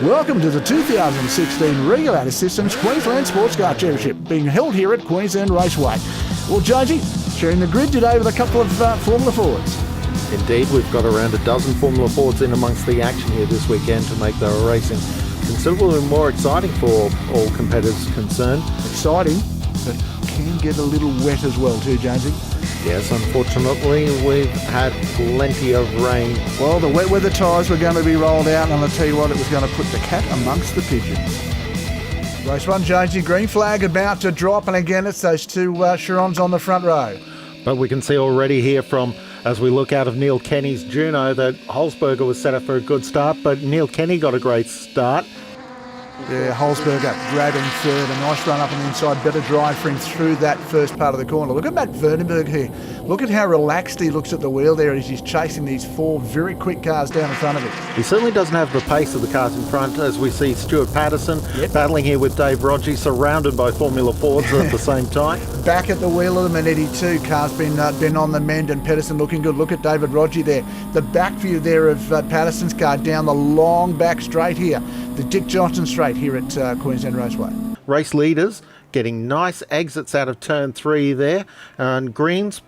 Welcome to the 2016 Regulator Systems Queensland Sportscar Championship, being held here at Queensland Raceway. Well, Jonesy, sharing the grid today with a couple of Formula Fords. Indeed, we've got around a dozen Formula Fords in amongst the action here this weekend to make the racing considerably more exciting for all competitors concerned. Exciting, but can get a little wet as well too, Jonesy. Yes, unfortunately, we've had plenty of rain. Well, the wet weather tyres were going to be rolled out, and I'll tell you what, it was going to put the cat amongst the pigeons. Race 1, Jonesy, green flag about to drop, and again it's those two Chirons on the front row. But we can see already here from, as we look out of Neil Kenny's Juno, that Holzberger was set up for a good start, but Neil Kenny got a great start. Yeah, Holzberger grabbing third, a nice run up on the inside, better drive for him through that first part of the corner. Look at Matt Vandenberg here. Look at how relaxed he looks at the wheel there as he's chasing these four very quick cars down in front of him. He certainly doesn't have the pace of the cars in front, as we see Stuart Patterson battling here with Dave Rodgie, surrounded by Formula Fords at the same time. Back at the wheel of the Manetti too. Car's been on the mend, and Patterson looking good. Look at David Rodgie there. The back view there of Patterson's car down the long back straight here. The Dick Johnson straight here at Queensland Raceway. Race leaders getting nice exits out of turn 3 there, and Green's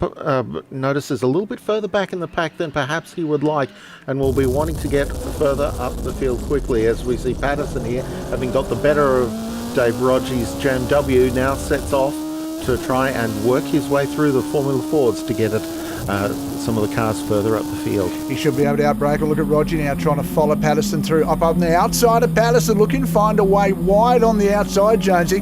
notice is a little bit further back in the pack than perhaps he would like, and will be wanting to get further up the field quickly, as we see Patterson here, having got the better of Dave Rodgie's Jam W, now sets off to try and work his way through the Formula Fords to get it some of the cars further up the field. He should be able to outbrake. Look at Rodgie now trying to follow Patterson through. Up on the outside of Patterson, looking to find a way wide on the outside, Jonesy.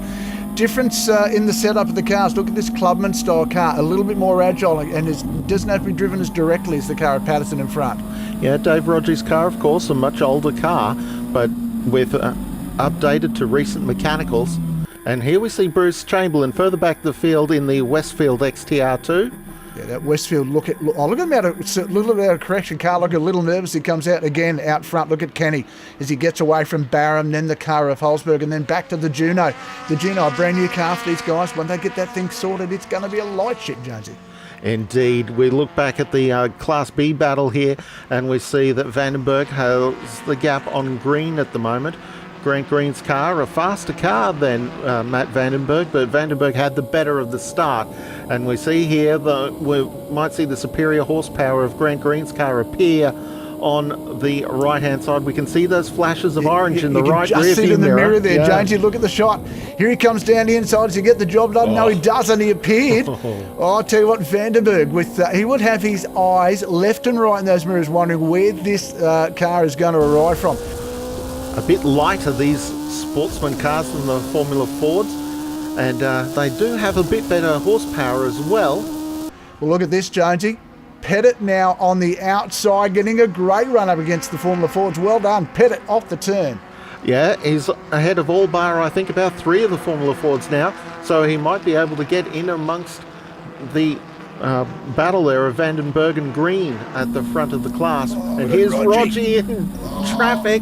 Difference in the setup of the cars. Look at this Clubman style car, a little bit more agile, and doesn't have to be driven as directly as the car of Patterson in front. Yeah, Dave Rodgie's car, of course, a much older car, but with updated to recent mechanicals. And here we see Bruce Chamberlain further back the field in the Westfield XTR2. Yeah, that Westfield, look at him out a little bit out of correction car, look a little nervous. He comes out again out front. Look at Kenny as he gets away from Barham, then the car of Holzberg, and then back to the Juno. The Juno, a brand new car for these guys. When they get that thing sorted, it's going to be a light ship, Jonesy. Indeed. We look back at the Class B battle here, and we see that Vandenberg has the gap on Green at the moment. Grant Green's car, a faster car than Matt Vandenberg, but Vandenberg had the better of the start. And we see here, we might see the superior horsepower of Grant Green's car appear on the right-hand side. We can see those flashes of orange in the right rear view mirror. You can just see it in the mirror there, Jonesy. Look at the shot. Here he comes down the inside. Does he get the job done? No, he doesn't. He appeared. I'll tell you what, Vandenberg, he would have his eyes left and right in those mirrors, wondering where this car is going to arrive from. A bit lighter, these sportsman cars, than the Formula Fords, and they do have a bit better horsepower as well. Well, look at this, Jonesy. Pettit now on the outside, getting a great run up against the Formula Fords. Well done, Pettit off the turn. Yeah, he's ahead of all bar, I think, about 3 of the Formula Fords now, so he might be able to get in amongst the battle there of Vandenberg and Green at the front of the class. And here's Rodgie in traffic.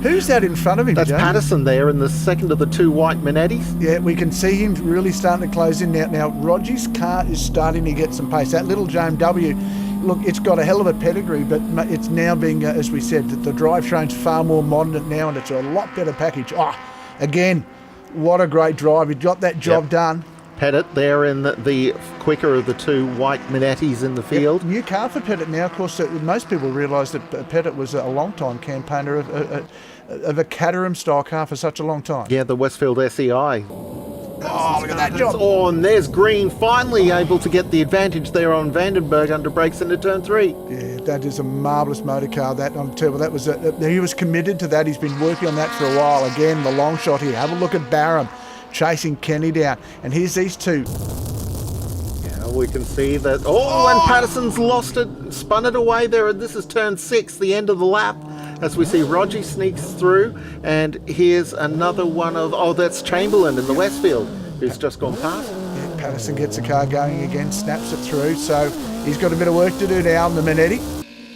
Who's that in front of him, That's Joe? Patterson there in the second of the 2 white Manettis. Yeah, we can see him really starting to close in now. Now, Rodgie's car is starting to get some pace. That little Jam W, look, it's got a hell of a pedigree, but it's now being, as we said, the drivetrain's far more modern now, and it's a lot better package. Again, what a great drive. He got that job done. Pettit there in the quicker of the 2 white Manettis in the field. Yep, new car for Pettit now. Of course, most people realise that Pettit was a long-time campaigner of a Caterham-style car for such a long time. Yeah, the Westfield SEI. Oh, look at that job. Oh, and there's Green finally able to get the advantage there on Vandenberg under brakes into turn 3. Yeah, that is a marvellous motor car. That, I'm telling you, he was committed to that. He's been working on that for a while. Again, the long shot here. Have a look at Barham chasing Kenny down, and here's these two. Yeah, we can see that. And Patterson's lost it, spun it away there. This is turn 6, the end of the lap, as we see Rodgie sneaks through, and here's another one of that's Chamberlain in the Westfield, who's just gone past. Yeah, Patterson gets the car going again, snaps it through, so he's got a bit of work to do now on the Manetti.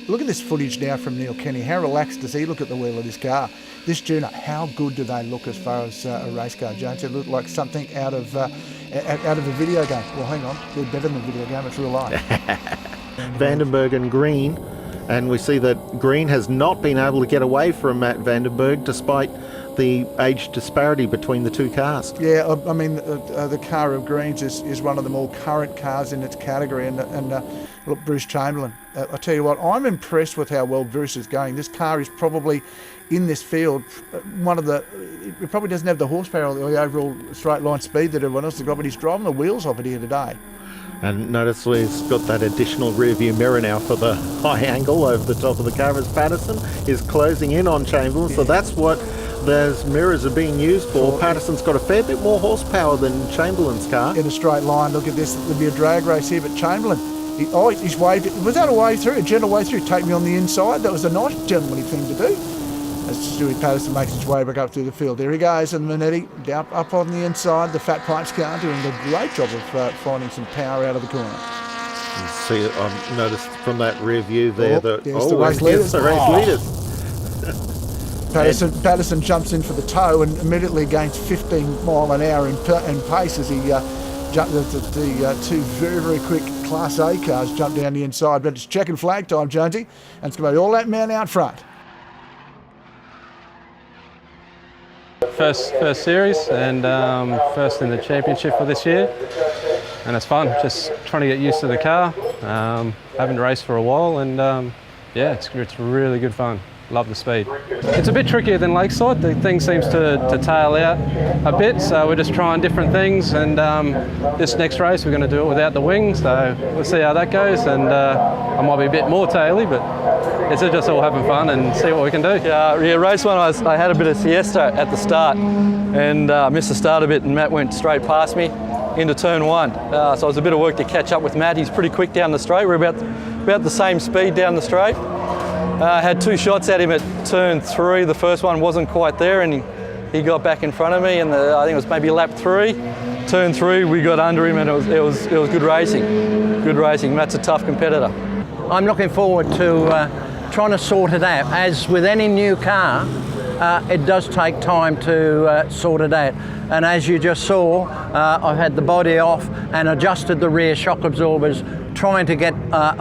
Look at this footage now from Neil Kenny. How relaxed does he look at the wheel of this car? This Juno, how good do they look as far as a race car, Jones? They look like something out of a video game. Well, hang on, they're better than a video game. It's real life. Vandenberg and Green And we see that Green has not been able to get away from Matt Vandenberg despite the age disparity between the two cars. Yeah, I mean, the car of Green's is one of the more current cars in its category. And look, Bruce Chamberlain, I tell you what, I'm impressed with how well Bruce is going. This car is probably, in this field, it probably doesn't have the horsepower or the overall straight line speed that everyone else has got, but he's driving the wheels off it here today. And notice he's got that additional rear view mirror now for the high angle over the top of the car as Patterson is closing in on Chamberlain. So that's what those mirrors are being used for. Patterson's got a fair bit more horsepower than Chamberlain's car. In a straight line, look at this, there'll be a drag race here, but Chamberlain, he's waved it. Was that a way through, a gentle way through? Take me on the inside. That was a nice gentlemanly thing to do. As Stewie Patterson makes his way back up through the field. There he goes, and Minetti down up on the inside. The Fat Pipes car doing a great job of finding some power out of the corner. You see, I've noticed from that rear view there the race leaders. The race leaders. Patterson jumps in for the toe and immediately gains 15 mile an hour in pace as he jumped the two very, very quick Class A cars jump down the inside. But it's check and flag time, Jonesy, and it's going to be all that man out front. First series and first in the championship for this year, and it's fun. Just trying to get used to the car. Haven't raced for a while, and yeah, it's really good fun. Love the speed. It's a bit trickier than Lakeside. The thing seems to tail out a bit, so we're just trying different things. And this next race, we're going to do it without the wing, so we'll see how that goes. And I might be a bit more taily, but it's just all having fun and see what we can do. Yeah, race one, I had a bit of siesta at the start and missed the start a bit, and Matt went straight past me into turn one. So it was a bit of work to catch up with Matt. He's pretty quick down the straight. We're about the same speed down the straight. Had two shots at him at turn three. The first one wasn't quite there, and he got back in front of me, and I think it was maybe lap three. Turn three, we got under him, and it was good racing. Good racing. Matt's a tough competitor. I'm looking forward to trying to sort it out. As with any new car, it does take time to sort it out. And as you just saw, I've had the body off and adjusted the rear shock absorbers, trying to get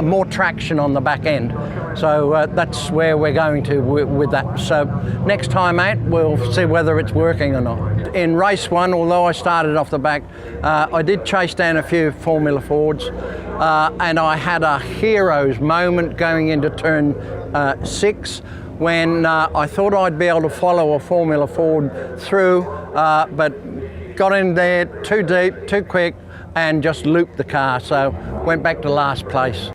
more traction on the back end. So that's where we're going to with that. So next time out, we'll see whether it's working or not. In race one, although I started off the back, I did chase down a few Formula Fords, and I had a hero's moment going into turn 6 when I thought I'd be able to follow a Formula Ford through, but got in there too deep, too quick, and just looped the car, so went back to last place.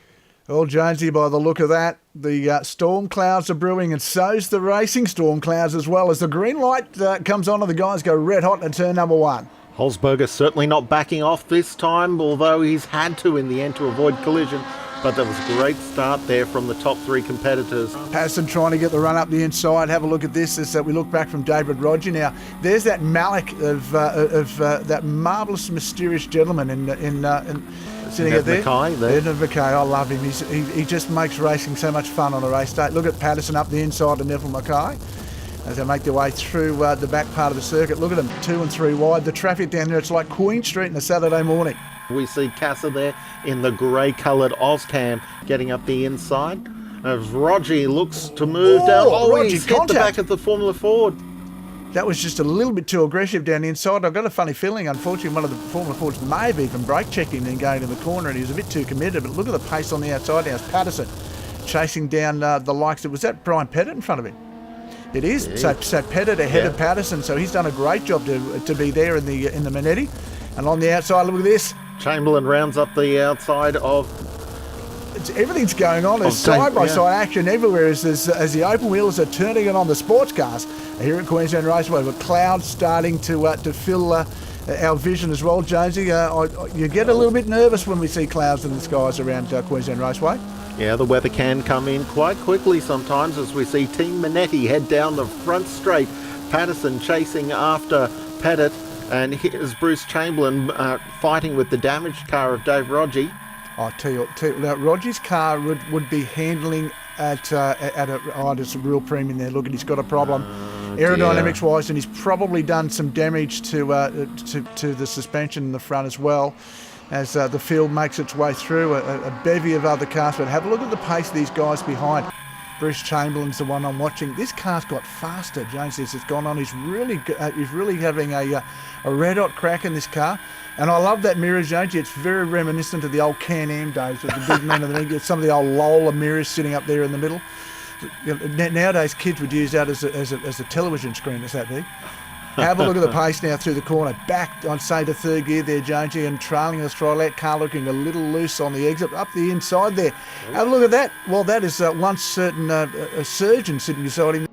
Well, Jonesy, by the look of that, the storm clouds are brewing, and so's the racing storm clouds as well. As the green light comes on and the guys go red hot in turn number 1. Holzberger certainly not backing off this time, although he's had to in the end to avoid collision. But there was a great start there from the top 3 competitors. Patterson trying to get the run up the inside. Have a look at this as we look back from David Roger now. There's that Malik of that marvellous, mysterious gentleman sitting out there. Edmund Mackay, I love him. He just makes racing so much fun on a race day. Look at Patterson up the inside to Neville Mackay as they make their way through the back part of the circuit. Look at them, 2 and 3 wide. The traffic down there, it's like Queen Street on a Saturday morning. We see Casa there in the grey-coloured Ozcam getting up the inside. As Roger looks to move down. He's hit the back of the Formula Ford. That was just a little bit too aggressive down the inside. I've got a funny feeling, unfortunately, one of the Formula Fords may have even brake checked him and going in the corner, and he was a bit too committed. But look at the pace on the outside now. It's Patterson chasing down the likes of, was that Brian Pettit in front of him? It is. Yeah. So Pettit ahead of Patterson, so he's done a great job to be there in the Minetti. And on the outside, look at this. Chamberlain rounds up the outside of... Everything's going on. There's side-by-side action everywhere as the open wheels are turning it on the sports cars here at Queensland Raceway, with clouds starting to fill our vision as well, Jonesy. You get a little bit nervous when we see clouds in the skies around Queensland Raceway. Yeah, the weather can come in quite quickly sometimes as we see Team Minetti head down the front straight. Patterson chasing after Pettit. And here's Bruce Chamberlain fighting with the damaged car of Dave Rodgie. I tell you now, Rodgie's car would be handling at there's a real premium there. Look, he's got a problem aerodynamics-wise, and he's probably done some damage to the suspension in the front as well. as the field makes its way through. A bevy of other cars, but have a look at the pace of these guys behind. Bruce Chamberlain's the one I'm watching. This car's got faster, Jonesy, as it's gone on. He's really having a red hot crack in this car. And I love that mirror, Jonesy. It's very reminiscent of the old Can-Am days with the big man underneath. Some of the old Lola mirrors sitting up there in the middle. Nowadays, kids would use that as a television screen, is that big? Have a look at the pace now through the corner. Back, I'd say, to third gear there, Jonesy, and trailing the throttle. That car looking a little loose on the exit, up the inside there. Have a look at that. Well, that is one certain a surgeon sitting beside him.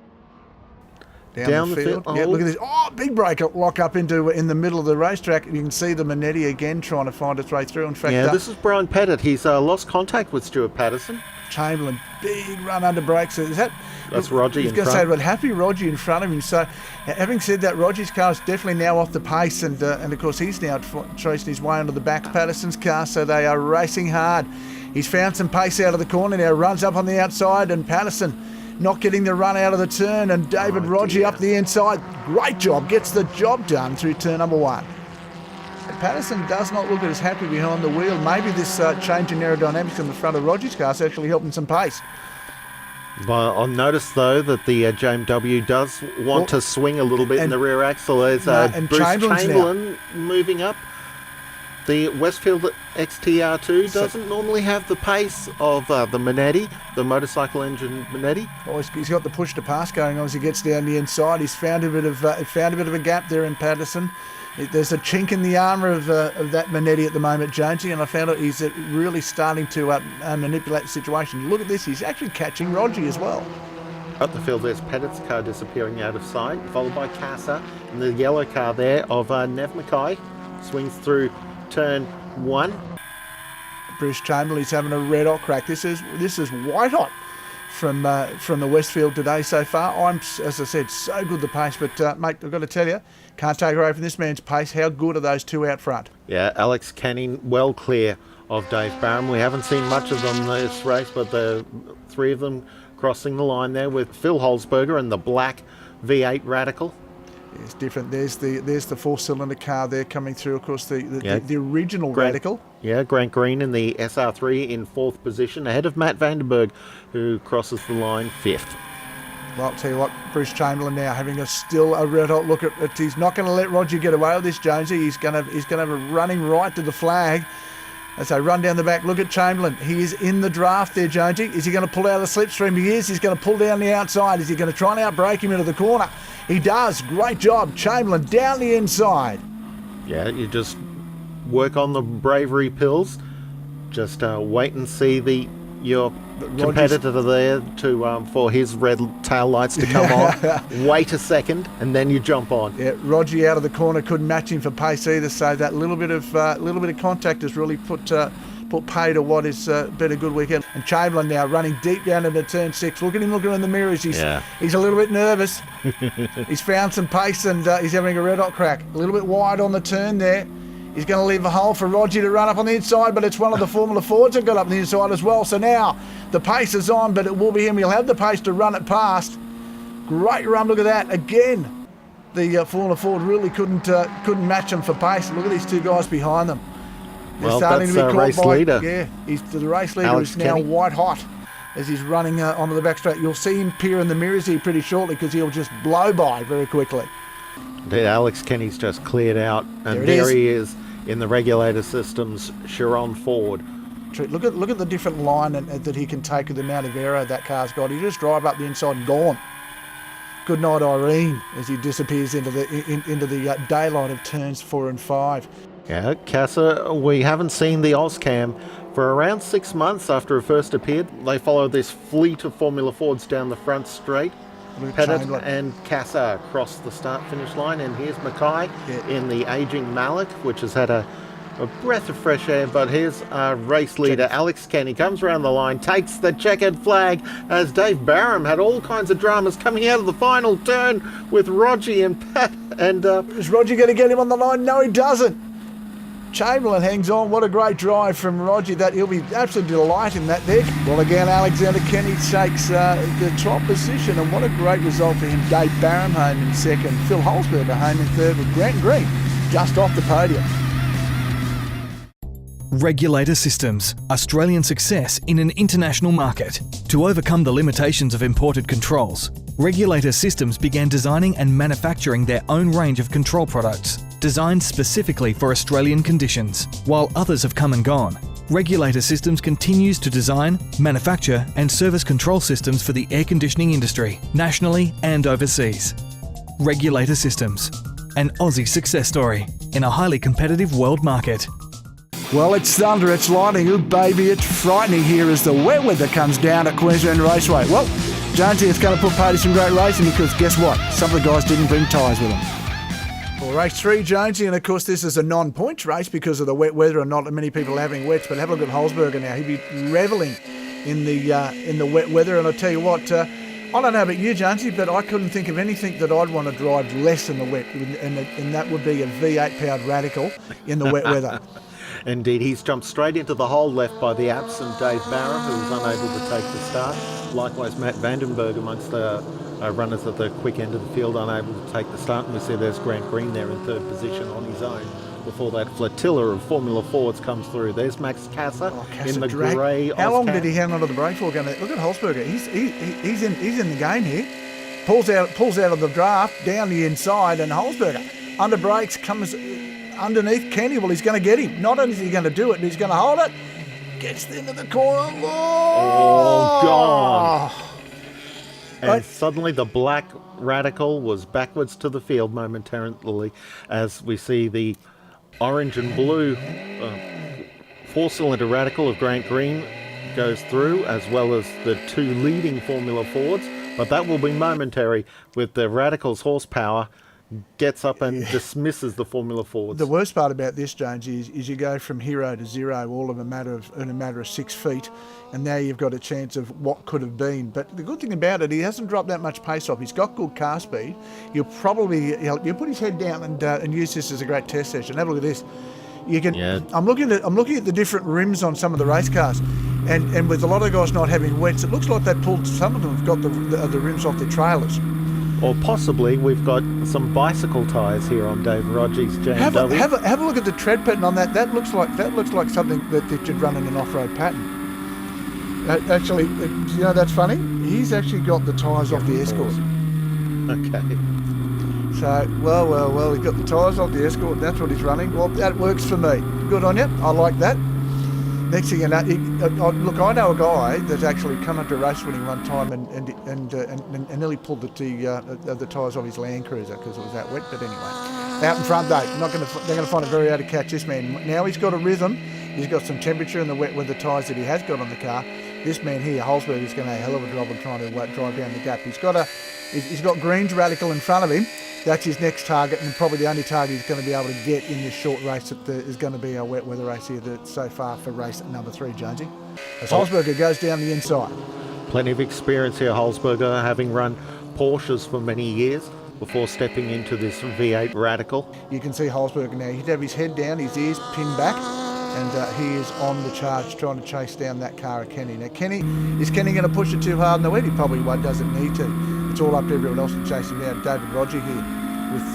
Down the field. Yeah, look at this. Oh, big break lock up in the middle of the racetrack. You can see the Manetti again trying to find its way through. In fact, this is Brian Pettit. He's lost contact with Stuart Patterson. Chamberlain, big run under brakes. That's Roger in front. Say, but happy Roger in front of him. So, having said that, Roger's car is definitely now off the pace, and of course he's now tracing his way onto the back of Patterson's car. So they are racing hard. He's found some pace out of the corner now. Runs up on the outside, and Patterson not getting the run out of the turn, and David Roger up the inside. Great job, gets the job done through turn number 1. Patterson does not look as happy behind the wheel. Maybe this change in aerodynamics in the front of Roger's car is actually helping some pace. But I'll notice, though, that the JMW does want to swing a little bit in the rear axle. There's Bruce Chamberlain moving up. The Westfield XTR2 doesn't normally have the pace of the Manetti, the motorcycle engine Manetti. Oh, he's got the push to pass going on as he gets down the inside. He's found a bit of a gap there in Patterson. There's a chink in the armour of that Manetti at the moment, Jonesy, and I found out he's really starting to manipulate the situation. Look at this, he's actually catching Roger as well. Up the field, there's Pettit's car disappearing out of sight, followed by Casa, and the yellow car there of Nev Mackay swings through turn 1. Bruce Chamberlain's having a red hot crack. This is white hot from the Westfield today so far. I'm, as I said, so good the pace, but mate, I've got to tell you, can't take away from this man's pace. How good are those two out front? Yeah, Alex Canning well clear of Dave Barham. We haven't seen much of them this race, but the three of them crossing the line there with Phil Holzberger and the black V8 Radical. It's different. There's the four-cylinder car there coming through. Of course, the original Radical. Yeah, Grant Green in the SR3 in 4th position, ahead of Matt Vandenberg, who crosses the line 5th. Well, I'll tell you what, Bruce Chamberlain now having still a red hot look at. He's not going to let Roger get away with this, Jonesy. He's going to have a running right to the flag. As they run down the back, look at Chamberlain. He is in the draft there, Jonesy. Is he going to pull out of the slipstream? He is. He's going to pull down the outside. Is he going to try and outbrake him into the corner? He does. Great job. Chamberlain down the inside. Yeah, you just work on the bravery pills. Just wait and see your competitor there for his red tail lights to come on. Wait a second, and then you jump on. Yeah, Roger out of the corner couldn't match him for pace either. So that little bit of contact has really put pay to what is been a good weekend. And Chamberlain now running deep down into turn 6. Look at him looking in the mirrors. He's a little bit nervous. He's found some pace and he's having a red hot crack. A little bit wide on the turn there. He's going to leave a hole for Roger to run up on the inside, but it's one of the Formula Fords that got up on the inside as well. So now the pace is on, but it will be him. He'll have the pace to run it past. Great run, look at that. Again, the Formula Ford really couldn't match him for pace. Look at these two guys behind them. They're starting to be caught race leader. Yeah, the race leader Alex is now Kenny. white hot as he's running onto the back straight. You'll see him peer in the mirrors here pretty shortly because he'll just blow by very quickly. Alex Kenny's just cleared out, and there he is in the Regulator Systems Chiron Ford. Look at the different line that he can take with the amount of aero that car's got. He just drive up the inside and gone. Good night, Irene, as he disappears into the daylight of turns 4 and 5. Yeah, Casa, we haven't seen the Ozcam for around 6 months after it first appeared. They follow this fleet of Formula Fords down the front straight. Pettit and Casa across the start-finish line, and here's Mackay in the aging Malik, which has had a breath of fresh air. But here's our race leader, Alex Kenny, comes around the line, takes the checkered flag, as Dave Barham had all kinds of dramas coming out of the final turn with Roger and Pat. And is Roger going to get him on the line? No, he doesn't. Chamberlain hangs on. What a great drive from Roger. That he'll be absolutely delighted in that there. Well, again, Alexander Kenny takes the top position, and what a great result for him. Dave Barham home in second, Phil Holzberger home in third, with Grant Green just off the podium. Regulator Systems, Australian success in an international market. To overcome the limitations of imported controls, Regulator Systems began designing and manufacturing their own range of control products, designed specifically for Australian conditions. While others have come and gone, Regulator Systems continues to design, manufacture and service control systems for the air conditioning industry, nationally and overseas. Regulator Systems, an Aussie success story in a highly competitive world market. Well, it's thunder, it's lightning, oh baby, it's frightening here as the wet weather comes down at Queensland Raceway. Well, Jonesy, it's going to put paid to some great racing because guess what? Some of the guys didn't bring tyres with them. Well, race 3, Jonesy, and of course this is a non-points race because of the wet weather and not many people having wets, but have a look at Holzberger now. He'd be revelling in the wet weather, and I'll tell you what, I don't know about you, Jonesy, but I couldn't think of anything that I'd want to drive less in the wet, and that would be a V8-powered Radical in the wet weather. Indeed, he's jumped straight into the hole left by the absent Dave Barra, who was unable to take the start. Likewise, Matt Vandenberg amongst the runners at the quick end of the field, unable to take the start. And we see there's Grant Green there in third position on his own before that flotilla of Formula Fords comes through. There's Max Kasser in the grey. How long did he hang onto the brake for? Look at Holzberger. He's in the game here. Pulls out of the draft down the inside, and Holzberger under brakes comes underneath Kenny. Well, he's going to get him. Not only is he going to do it, but he's going to hold it. Gets into the corner. Oh, gone. And suddenly the black Radical was backwards to the field momentarily as we see the orange and blue four-cylinder Radical of Grant Green goes through, as well as the two leading Formula Fords. But that will be momentary with the Radical's horsepower gets up and dismisses the Formula Fords. The worst part about this, Jones, is you go from hero to zero all in a matter of 6 feet, and now you've got a chance of what could have been. But the good thing about it, he hasn't dropped that much pace off. He's got good car speed. You'll put his head down and use this as a great test session. Have a look at this. You can. Yeah. I'm looking at the different rims on some of the race cars, and with a lot of guys not having wets, it looks like they pulled. Some of them have got the rims off their trailers. Or possibly we've got some bicycle tyres here on Dave Rodgers' JMW. Have a look at the tread pattern on that. That looks like something that should run in an off-road pattern. Actually, you know, that's funny. He's actually got the tyres off the Escort. Okay. So, well, he's got the tyres off the Escort. That's what he's running. Well, that works for me. Good on you. I like that. Next thing you know, look, I know a guy that's actually come into race winning one time and nearly pulled the tyres off his Land Cruiser because it was that wet. But anyway, out in front though, they're going to find it very hard to catch this man. Now he's got a rhythm. He's got some temperature in the wet with the tyres that he has got on the car. This man here, Holzberg, is going to have a hell of a job of trying to drive down the gap. He's got Green's Radical in front of him. That's his next target, and probably the only target he's going to be able to get in this short race that is going to be our wet weather race here so far for race number 3, Jonesy. As Holzberger goes down the inside. Plenty of experience here, Holzberger, having run Porsches for many years before stepping into this V8 Radical. You can see Holzberger now. He'd have his head down, his ears pinned back, and he is on the charge trying to chase down that car of Kenny. Now, is Kenny going to push it too hard in the wet? He probably doesn't need to. It's all up to everyone else to chase him down. David Roger here with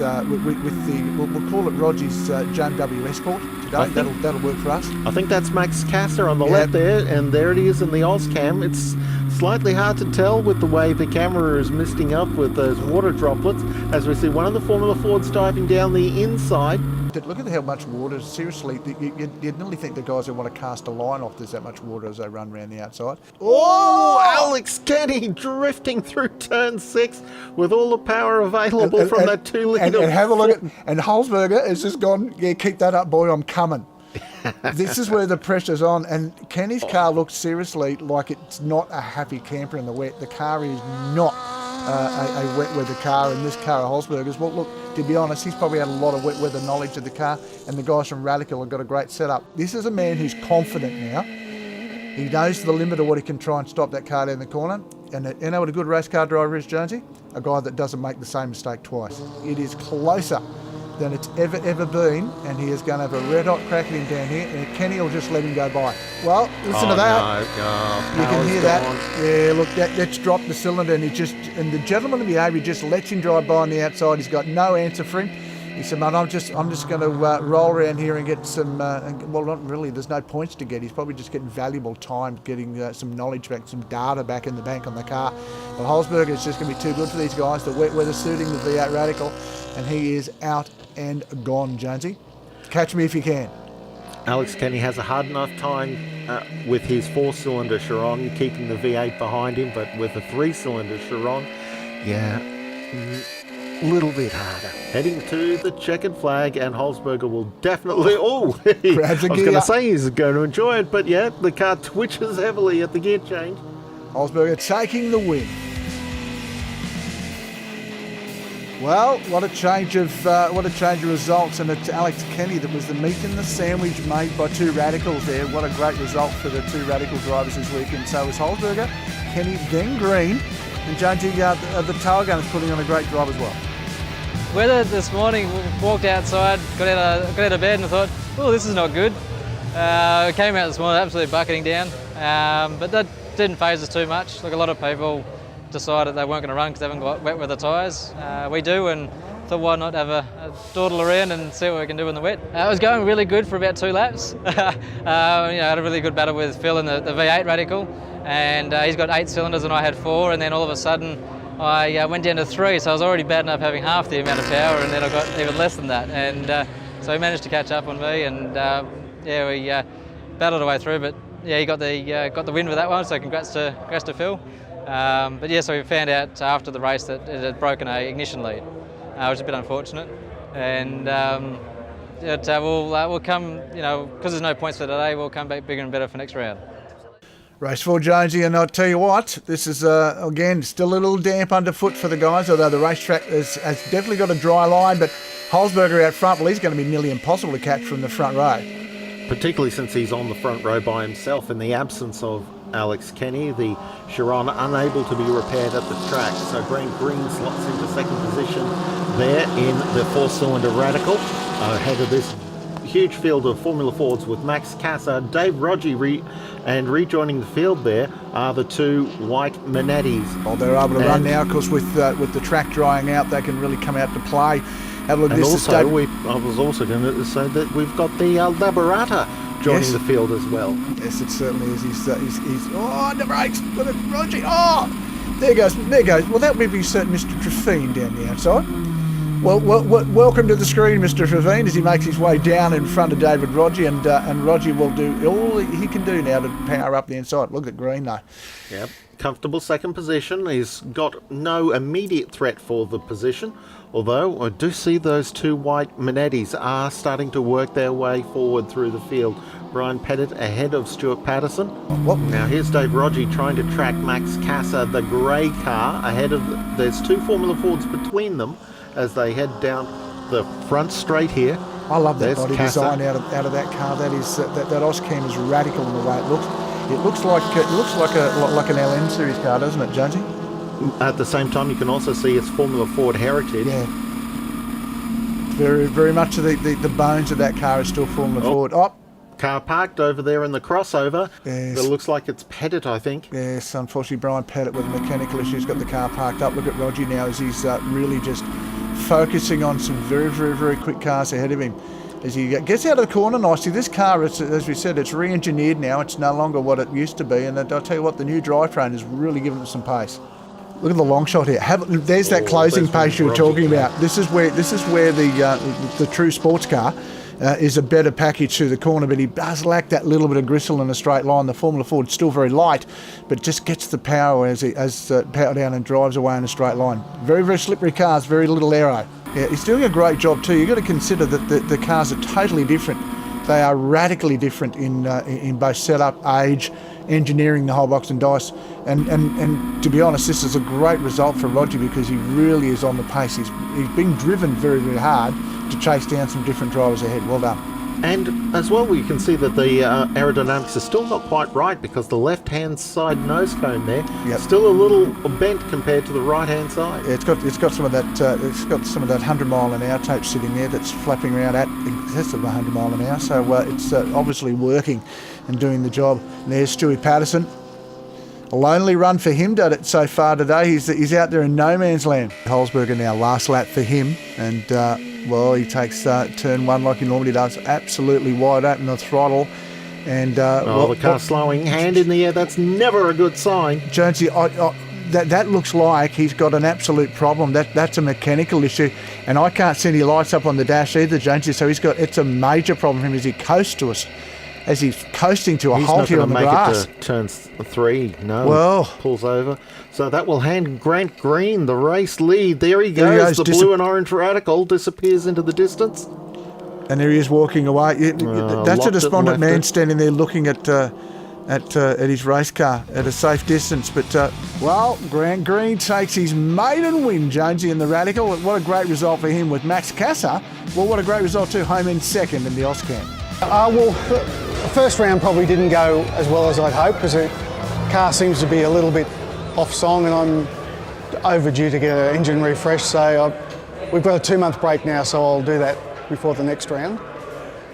we'll call it Roger's JMW Escort today. That'll work for us. I think that's Max Kasser on the left there, and there it is in the Ozcam. It's slightly hard to tell with the way the camera is misting up with those water droplets as we see one of the Formula Fords diving down the inside. Look at how much water, seriously, you'd nearly think the guys who want to cast a line off, there's that much water as they run around the outside. Oh, Alex Kenny drifting through turn 6 with all the power available from that 2 litre. And have a look at, and Holzberger has just gone, yeah, keep that up, boy, I'm coming. This is where the pressure's on, and Kenny's car looks seriously like it's not a happy camper in the wet. The car is not a wet weather car, and this car of Holzberger's, well, look, to be honest, he's probably had a lot of wet weather knowledge of the car, and the guys from Radical have got a great setup. This is a man who's confident now. He knows the limit of what he can try and stop that car down the corner. And you know what a good race car driver is, Jonesy? A guy that doesn't make the same mistake twice. It is closer than it's ever been, and he is going to have a red hot crack at him down here, and Kenny will just let him go by. Well, listen to that. No, you can hear that. Yeah, look, that's dropped the cylinder, and the gentleman of behaviour just lets him drive by on the outside. He's got no answer for him. He said, "Man, I'm just going to roll around here and get some. Well, not really. There's no points to get. He's probably just getting valuable time, getting some knowledge back, some data back in the bank on the car. But Holzberger is just going to be too good for these guys. The wet weather suiting the V8 Radical, and he is out and gone. Jonesy, catch me if you can." Alex Kenny has a hard enough time with his 4-cylinder Chiron, keeping the V8 behind him, but with a 3-cylinder Chiron, yeah, a little bit harder. Heading to the checkered flag, and Holzberger will definitely... Oh, I was going to say he's going to enjoy it, but yeah, the car twitches heavily at the gear change. Holzberger taking the win. Well, what a change of results, and it's Alex Kenny that was the meat in the sandwich made by two radicals there. What a great result for the two radical drivers this weekend. So was Holzberger, Kenny, then Green, and Jonesy, the tail gun is putting on a great drive as well. Weather this morning, walked outside, got out of bed and thought, oh, this is not good. Came out this morning absolutely bucketing down, but that didn't faze us too much. Like a lot of people decided they weren't going to run because they haven't got wet weather tyres. We do, and thought why not have a dawdle around and see what we can do in the wet. It was going really good for about 2 laps. Had a really good battle with Phil in the V8 Radical, and he's got 8 cylinders and I had 4, and then all of a sudden I went down to 3, so I was already bad enough having half the amount of power, and then I got even less than that, and so he managed to catch up on me, and we battled our way through, but yeah, he got the win with that one, so congrats to Phil. But yeah, so we found out after the race that it had broken an ignition lead, which is a bit unfortunate. And we'll come, because there's no points for today, we'll come back bigger and better for next round. Race 4, Jonesy, and I'll tell you what, this is, again, still a little damp underfoot for the guys, although the racetrack has definitely got a dry line, but Holzberger out front, well, he's going to be nearly impossible to catch from the front row. Particularly since he's on the front row by himself in the absence of Alex Kenny, the Chiron unable to be repaired at the track. So Green slots into second position there in the 4-cylinder Radical, ahead of this huge field of Formula Fords with Max Casa, Dave Rodgy, and rejoining the field there are the two white Manettis. Well, they're able to run now, because with the track drying out, they can really come out to play. Have a look at this. I was also going to say that we've got the Laborata joining the field as well. Yes, it certainly is. He's on the brakes. Look at Rodgy. Oh, there goes. Well, that would be certain Mr. Trefine down the outside. Well, welcome to the screen, Mr. Trefine, as he makes his way down in front of David Rodgy, and Rodgy will do all he can do now to power up the inside. Look at Green, though. Yep, comfortable second position. He's got no immediate threat for the position, although I do see those two white Manettis are starting to work their way forward through the field. Brian Pettit ahead of Stuart Patterson. Now here's Dave Rodgy trying to track Max Casa, the grey car, ahead of there's two Formula Fords between them as they head down the front straight here. I love that body Casa. design out of that car. That is that Oscam is radical in the way it looks. It looks like an LM series car, doesn't it, Jonesy? At the same time, you can also see its Formula Ford heritage. Yeah. Very, very much of the bones of that car is still Formula Ford. Car parked over there in the crossover. Yes. It looks like it's Pettit, I think. Yes, unfortunately, Brian Pettit with a mechanical issue has got the car parked up. Look at Rodgy now as he's really just focusing on some very, very, very quick cars ahead of him. As he gets out of the corner nicely, this car, as we said, it's re-engineered now. It's no longer what it used to be. And I'll tell you what, the new drivetrain has really given it some pace. Look at the long shot here. There's that closing pace you were talking about. This is where the true sports car is a better package through the corner, but he does lack that little bit of gristle in a straight line. The Formula Ford's still very light, but just gets the power as power down and drives away in a straight line. Very, very slippery cars, very little aero. Yeah, he's doing a great job too. You've got to consider that the cars are totally different. They are radically different in both setup, age, engineering, the whole box and dice. And to be honest, this is a great result for Rodgy because he really is on the pace. He's being driven very, very hard to chase down some different drivers ahead. Well done. And as well, we can see that the aerodynamics are still not quite right because the left-hand side nose cone there still a little bent compared to the right-hand side. Yeah, it's got some of that 100-mile-an-hour tape sitting there that's flapping around at excess of 100 mile an hour. So it's obviously working and doing the job. And there's Stuart Patterson. A lonely run for him so far today. He's out there in no man's land. Holzberger now last lap for him, and Well, he takes turn one like he normally does, absolutely wide open the throttle. And the car slowing, hand in the air, that's never a good sign. Jonesy, that looks like he's got an absolute problem. That's a mechanical issue, and I can't see any lights up on the dash either, Jonesy. So it's a major problem for him as he coasts to us, as he's coasting to a halt here on the grass. He's not going to make it to turn 3. No. Well, pulls over. So that will hand Grant Green the race lead. There he goes. The blue and orange radical disappears into the distance. And there he is walking away. That's a despondent man standing there looking at his race car at a safe distance. But, Grant Green takes his maiden win, Jonesy, in the Radical. What a great result for him with Max Casa. Well, what a great result too, home in second in the Oscam. The first round probably didn't go as well as I'd hoped because the car seems to be a little bit off song and I'm overdue to get an engine refresh. So we've got a 2-month break now, so I'll do that before the next round.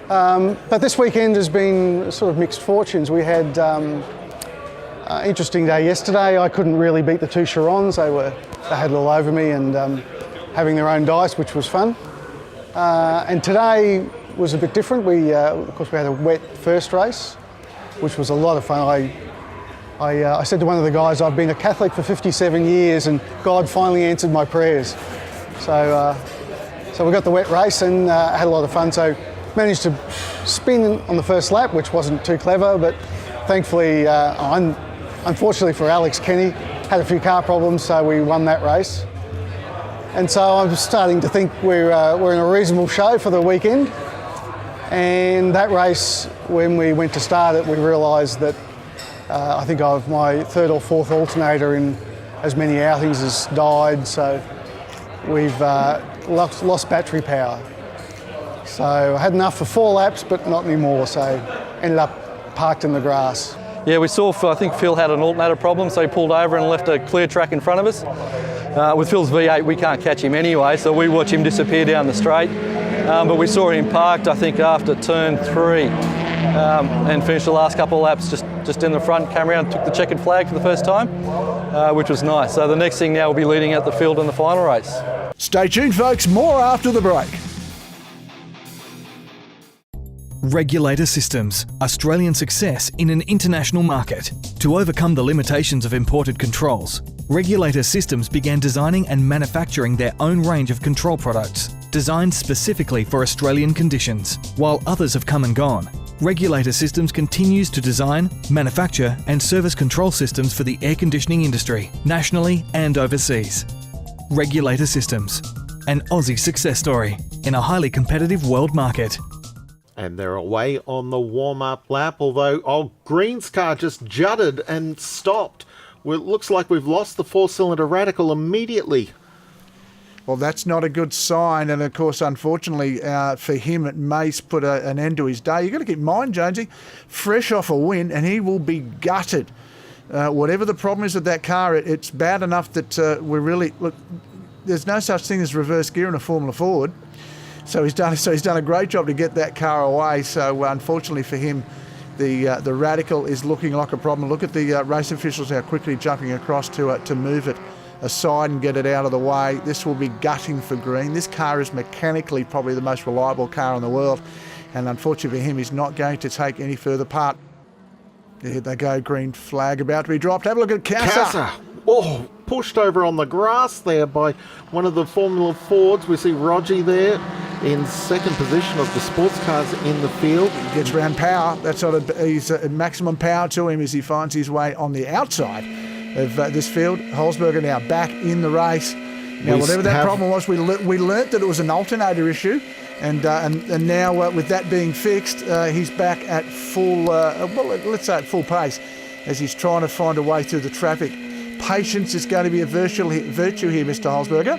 But this weekend has been sort of mixed fortunes. We had an interesting day yesterday. I couldn't really beat the two Chirons. They had it all over me and having their own dice, which was fun. And today was a bit different. Of course, we had a wet first race, which was a lot of fun. I said to one of the guys, I've been a Catholic for 57 years and God finally answered my prayers. So we got the wet race and had a lot of fun. So managed to spin on the first lap, which wasn't too clever, but thankfully, unfortunately for Alex Kenny, had a few car problems, so we won that race. And so I'm starting to think we're in a reasonable show for the weekend. And that race, when we went to start it, we realised that I think my third or fourth alternator in as many outings has died, so we've lost battery power. So I had enough for 4 laps, but not anymore, so ended up parked in the grass. Yeah, we saw, I think Phil had an alternator problem, so he pulled over and left a clear track in front of us. With Phil's V8, we can't catch him anyway, so we watch him disappear down the straight. But we saw him parked, I think, after turn 3 and finished the last couple of laps just in the front, came around, took the checkered flag for the first time, which was nice. So the next thing now will be leading out the field in the final race. Stay tuned, folks. More after the break. Regulator Systems, Australian success in an international market. To overcome the limitations of imported controls, Regulator Systems began designing and manufacturing their own range of control products, designed specifically for Australian conditions. While others have come and gone, Regulator Systems continues to design, manufacture and service control systems for the air conditioning industry, nationally and overseas. Regulator Systems, an Aussie success story in a highly competitive world market. And they're away on the warm-up lap, although Green's car just jutted and stopped. Well, it looks like we've lost the 4-cylinder Radical immediately. Well, that's not a good sign, and of course, unfortunately for him, it may put an end to his day. You've got to keep in mind, Jonesy, fresh off a win, and he will be gutted. Whatever the problem is with that car, it's bad enough that we're really... Look, there's no such thing as reverse gear in a Formula Ford. So he's done a great job to get that car away. So unfortunately for him, the Radical is looking like a problem. Look at the race officials how quickly jumping across to move it aside and get it out of the way. This will be gutting for Green. This car is mechanically probably the most reliable car in the world, and unfortunately for him, he's not going to take any further part. Here they go, green flag about to be dropped. Have a look at Casa. Oh, pushed over on the grass there by one of the Formula Fords. We see Rogie there in second position of the sports cars in the field. He gets round power. That's sort of he's maximum power to him as he finds his way on the outside of this field. Holzberger now back in the race. Now, whatever that problem was, we learnt that it was an alternator issue, and now with that being fixed, he's back at full, let's say at full pace, as he's trying to find a way through the traffic. Patience is going to be a virtue here, Mr. Holzberger,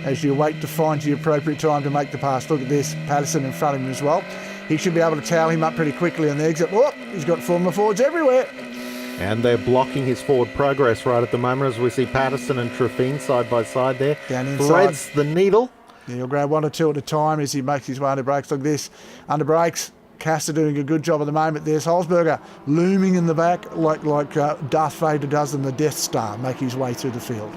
as you wait to find the appropriate time to make the pass. Look at this, Patterson in front of him as well. He should be able to towel him up pretty quickly on the exit. Oh, he's got Formula Fords everywhere. And they're blocking his forward progress right at the moment, as we see Patterson and Trefine side by side there. Down inside. Threads the needle. Yeah, he'll grab 1 or 2 at a time as he makes his way under brakes. Look at this, under brakes. Castor doing a good job at the moment. There's Holzberger looming in the back like Darth Vader does in the Death Star, making his way through the field.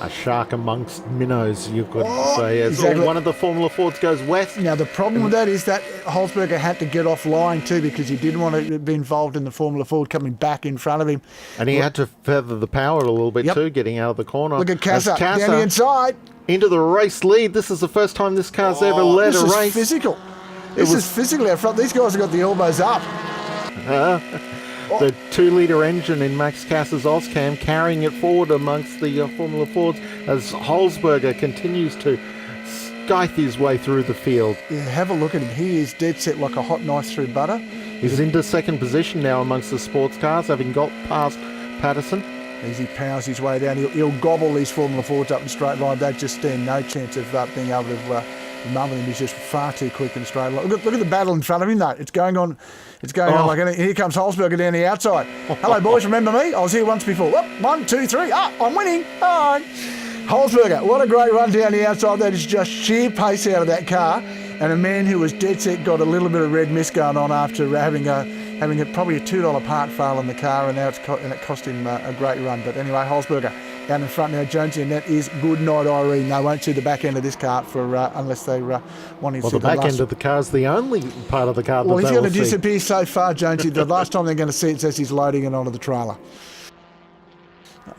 A shark amongst minnows, you could say. As exactly. One of the Formula Fords goes west. Now, the problem with that is that Holzberger had to get offline too because he didn't want to be involved in the Formula Ford coming back in front of him. And he had to feather the power a little bit Yep. too, getting out of the corner. Look at Casa As down the inside. into the race lead. This is the first time this car's ever led this a is race. physical. This is physical out front. These guys have got the elbows up. The 2-litre engine in Max Cass's Ozcam carrying it forward amongst the Formula Fords as Holzberger continues to scythe his way through the field. Yeah, have a look at him. He is dead set like a hot knife through butter. He's into second position now amongst the sports cars, having got past Patterson. As he powers his way down, he'll gobble these Formula Fords up in straight line. They just stand no chance of being able to mumble him. He's just far too quick in straight line. Look at the battle in front of him, though. It's going on. It's going on like anything. Here comes Holzberger down the outside. Hello, boys. Remember me? I was here once before. Whoop, 1, 2, 3. I'm winning. All right. Holzberger, what a great run down the outside. That is just sheer pace out of that car. And a man who was dead set got a little bit of red mist going on after having probably a $2 part fail in the car, and now it cost him a great run. But anyway, Holzberger down in front now, Jonesy, and that is good night, Irene. They won't see the back end of this car for unless they want to see Well, the back end of the car is the only part of the car that Well, he's they going will to see. disappear so far, Jonesy. The last time they're going to see it says he's loading it onto the trailer.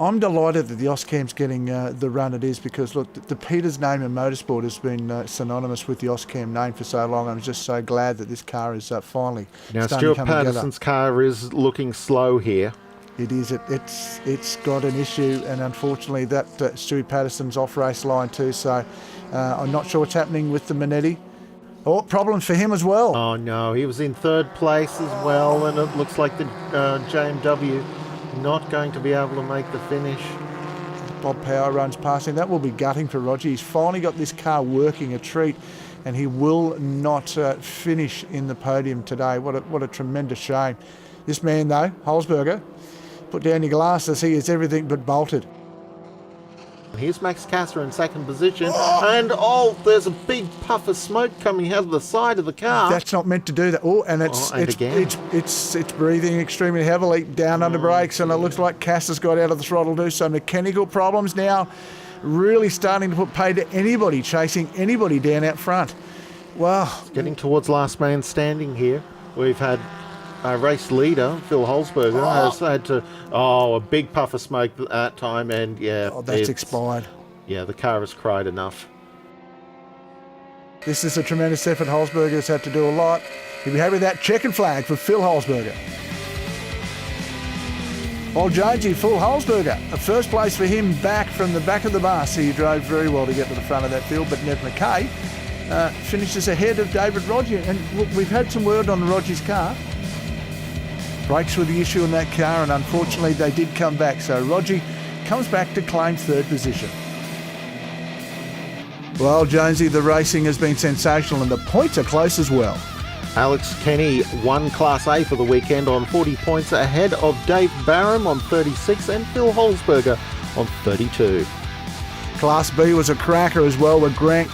I'm delighted that the Ozcam's getting the run it is because, look, the Peters name in motorsport has been synonymous with the Ozcam name for so long. I'm just so glad that this car is finally Now, starting Stuart to come together. Patterson's car is looking slow here. It is. It's got an issue, and unfortunately that Stewie Patterson's off race line too, so I'm not sure what's happening with the Minetti. Oh, problem for him as well. Oh, no, he was in third place as well, and it looks like the JMW not going to be able to make the finish. Bob Power runs past him. That will be gutting for Roger. He's finally got this car working a treat, and he will not finish in the podium today. What a tremendous shame. This man, though, Holzberger, put down your glasses. He is everything but bolted. Here's Max Casser in second position, and there's a big puff of smoke coming out of the side of the car. That's not meant to do that. It's breathing extremely heavily down under brakes, and it looks like Cass has got out of the throttle too. So mechanical problems now, really starting to put pay to anybody chasing anybody down out front. Wow, Getting towards last man standing here. We've had our race leader, Phil Holzberger, has had to, a big puff of smoke at that time, and that's expired. Yeah, the car has cried enough. This is a tremendous effort. Holzberger has had to do a lot. He'll be happy with that checkered flag for Phil Holzberger. Old Jonesy, Phil Holzberger, a first place for him back from the back of the bus. He drove very well to get to the front of that field, but Nev McKay finishes ahead of David Roger. And look, we've had some word on Roger's car. Brakes were the issue in that car, and unfortunately they did come back. So Roger comes back to claim third position. Well, Jonesy, the racing has been sensational, and the points are close as well. Alex Kenny won Class A for the weekend on 40 points ahead of Dave Barham on 36 and Phil Holzberger on 32. Class B was a cracker as well, with Grant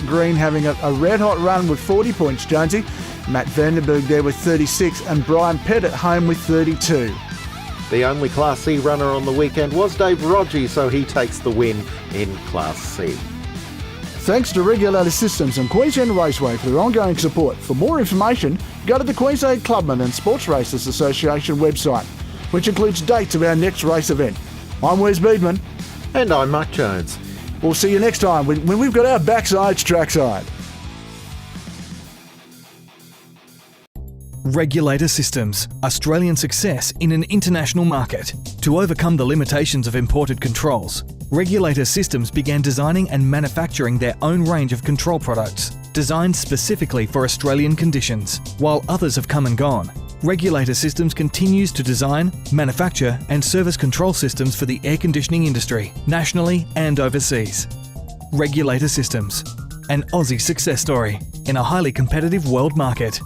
Green having a red-hot run with 40 points, Jonesy. Matt Vandenberg there with 36 and Brian Pettit home with 32. The only Class C runner on the weekend was Dave Roger, so he takes the win in Class C. Thanks to Regulator Systems and Queensland Raceway for their ongoing support. For more information, go to the Queensland Clubman and Sportsracers Association website, which includes dates of our next race event. I'm Beadman. And I'm Mark Jones. We'll see you next time when we've got our backsides trackside. Regulator Systems, Australian success in an international market. To overcome the limitations of imported controls, Regulator Systems began designing and manufacturing their own range of control products, designed specifically for Australian conditions. While others have come and gone, Regulator Systems continues to design, manufacture and service control systems for the air conditioning industry, nationally and overseas. Regulator Systems, an Aussie success story in a highly competitive world market.